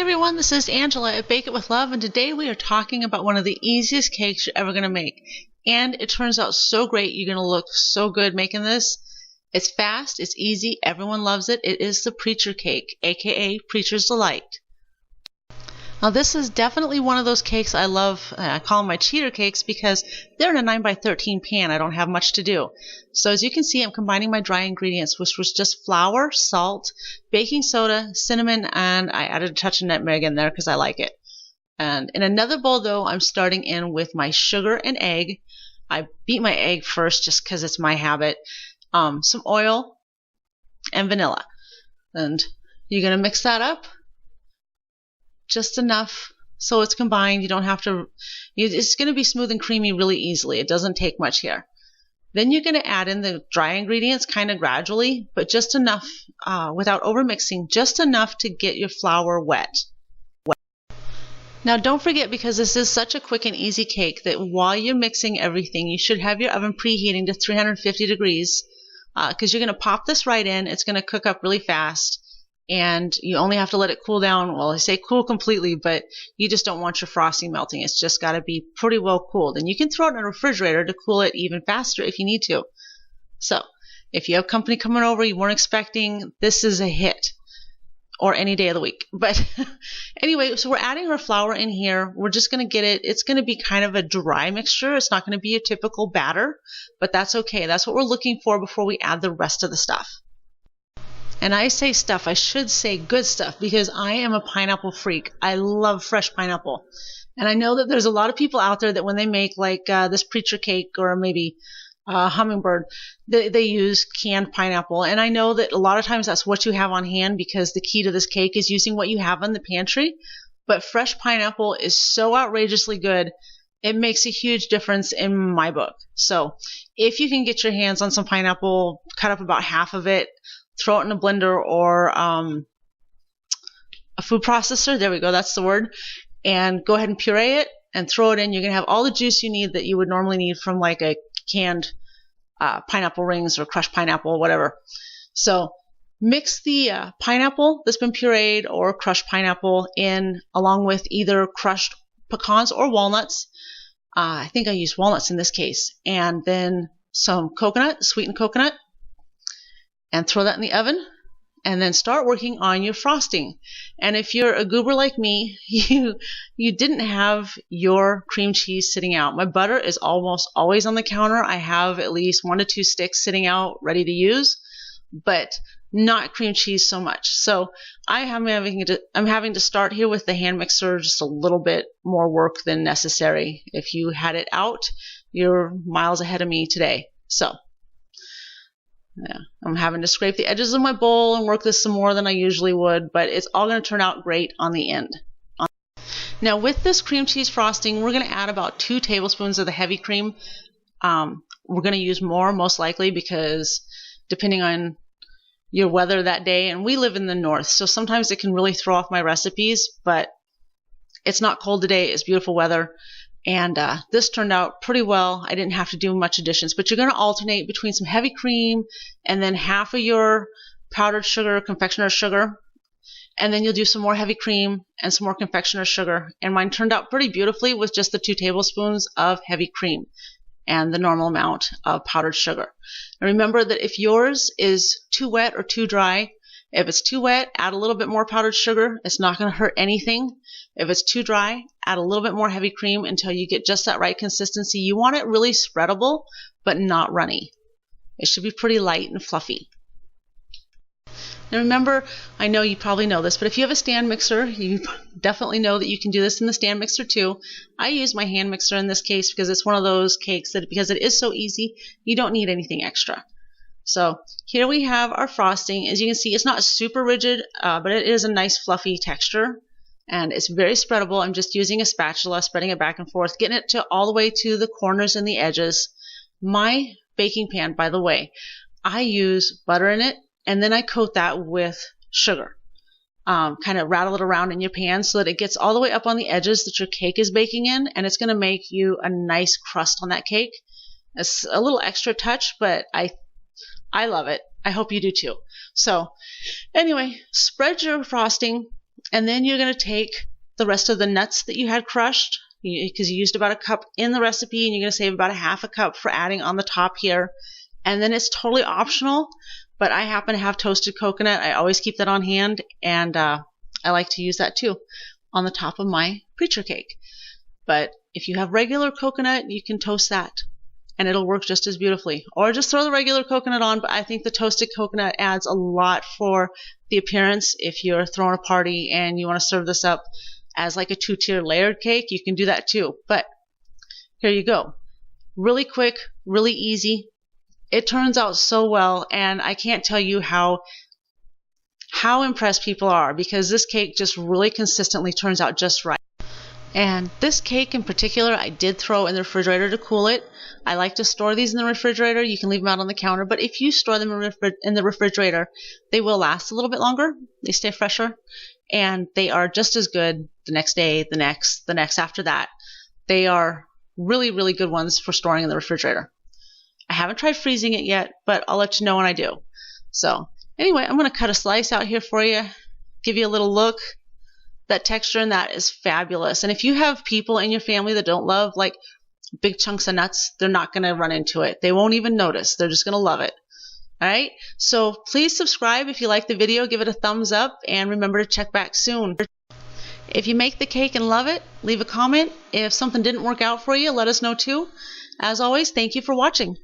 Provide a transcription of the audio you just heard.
Everyone, this is Angela at Bake It With Love, and today we are talking about one of the easiest cakes you're ever going to make. And it turns out so great, you're going to look so good making this. It's fast, it's easy, everyone loves it. It is the Preacher Cake, aka Preacher's Delight. Now this is definitely one of those cakes I love. I call them my cheater cakes because they're in a 9x13 pan. I don't have much to do. So as you can see, I'm combining my dry ingredients, which was just flour, salt, baking soda, cinnamon, and I added a touch of nutmeg in there because I like it. And in another bowl though, I'm starting in with my sugar and egg. I beat my egg first just because it's my habit. Some oil and vanilla. And you're going to mix that up. Just enough so it's combined. You don't have to, it's going to be smooth and creamy really easily. It doesn't take much here. Then you're going to add in the dry ingredients kind of gradually, but just enough without overmixing, just enough to get your flour wet. Now don't forget, because this is such a quick and easy cake, that while you're mixing everything, you should have your oven preheating to 350 degrees because you're going to pop this right in. It's going to cook up really fast. And you only have to let it cool down. Well, I say cool completely, but you just don't want your frosting melting. It's just got to be pretty well cooled. And you can throw it in a refrigerator to cool it even faster if you need to. So if you have company coming over you weren't expecting, this is a hit. Or any day of the week. But anyway, so we're adding our flour in here. We're just going to get it. It's going to be kind of a dry mixture. It's not going to be a typical batter, but that's okay. That's what we're looking for before we add the rest of the stuff. And I say stuff, I should say good stuff, because I am a pineapple freak. I love fresh pineapple. And I know that there's a lot of people out there that when they make like this Preacher Cake or maybe hummingbird, they use canned pineapple. And I know that a lot of times that's what you have on hand because the key to this cake is using what you have in the pantry. But fresh pineapple is so outrageously good. It makes a huge difference in my book. So if you can get your hands on some pineapple, cut up about half of it, throw it in a blender or a food processor. There we go. That's the word. And go ahead and puree it and throw it in. You're going to have all the juice you need that you would normally need from like a canned pineapple rings or crushed pineapple, whatever. So mix the pineapple that's been pureed or crushed pineapple in along with either crushed pecans or walnuts. I think I used walnuts in this case. And then some coconut, sweetened coconut. And throw that in the oven, and then start working on your frosting. And if you're a goober like me, you didn't have your cream cheese sitting out. My butter is almost always on the counter. I have at least 1 to 2 sticks sitting out ready to use, but not cream cheese so much. So I'm having to start here with the hand mixer, just a little bit more work than necessary. If you had it out, you're miles ahead of me today. So yeah, I'm having to scrape the edges of my bowl and work this some more than I usually would, but it's all going to turn out great on the end. Now with this cream cheese frosting, we're going to add about 2 tablespoons of the heavy cream. We're going to use more most likely because depending on your weather that day, and we live in the north, so sometimes it can really throw off my recipes, but it's not cold today. It's beautiful weather. And this turned out pretty well. I didn't have to do much additions, but you're going to alternate between some heavy cream and then half of your powdered sugar, confectioner's sugar. And then you'll do some more heavy cream and some more confectioner's sugar. And mine turned out pretty beautifully with just the 2 tablespoons of heavy cream and the normal amount of powdered sugar. And remember that if yours is too wet or too dry, if it's too wet, add a little bit more powdered sugar. It's not going to hurt anything. If it's too dry, add a little bit more heavy cream until you get just that right consistency. You want it really spreadable, but not runny. It should be pretty light and fluffy. Now remember, I know you probably know this, but if you have a stand mixer, you definitely know that you can do this in the stand mixer too. I use my hand mixer in this case because it's one of those cakes that because it is so easy, you don't need anything extra. So here we have our frosting. As you can see, it's not super rigid, but it is a nice fluffy texture. And it's very spreadable. I'm just using a spatula, spreading it back and forth, getting it to all the way to the corners and the edges. My baking pan, by the way, I use butter in it, and then I coat that with sugar. Kind of rattle it around in your pan so that it gets all the way up on the edges that your cake is baking in, and it's going to make you a nice crust on that cake. It's a little extra touch, but I love it. I hope you do too. So anyway, spread your frosting And then you're going to take the rest of the nuts that you had crushed, because you used about a cup in the recipe, and you're going to save about a half a cup for adding on the top here. And then it's totally optional, but I happen to have toasted coconut. I always keep that on hand, and I like to use that too on the top of my preacher cake. But if you have regular coconut, you can toast that, and it'll work just as beautifully. Or just throw the regular coconut on, but I think the toasted coconut adds a lot for the appearance. If you're throwing a party and you want to serve this up as like a 2-tier layered cake, you can do that too. But here you go. Really quick, really easy. It turns out so well, and I can't tell you how impressed people are, because this cake just really consistently turns out just right. And this cake in particular, I did throw in the refrigerator to cool it. I like to store these in the refrigerator. You can leave them out on the counter, but if you store them in the refrigerator, they will last a little bit longer. They stay fresher, and they are just as good the next day, the next after that. They are really, really good ones for storing in the refrigerator. I haven't tried freezing it yet, but I'll let you know when I do. So anyway, I'm going to cut a slice out here for you, give you a little look. That texture in that is fabulous. And if you have people in your family that don't love like big chunks of nuts, they're not going to run into it. They won't even notice. They're just going to love it. All right. So please subscribe if you like the video. Give it a thumbs up, and remember to check back soon. If you make the cake and love it, leave a comment. If something didn't work out for you, let us know too. As always, thank you for watching.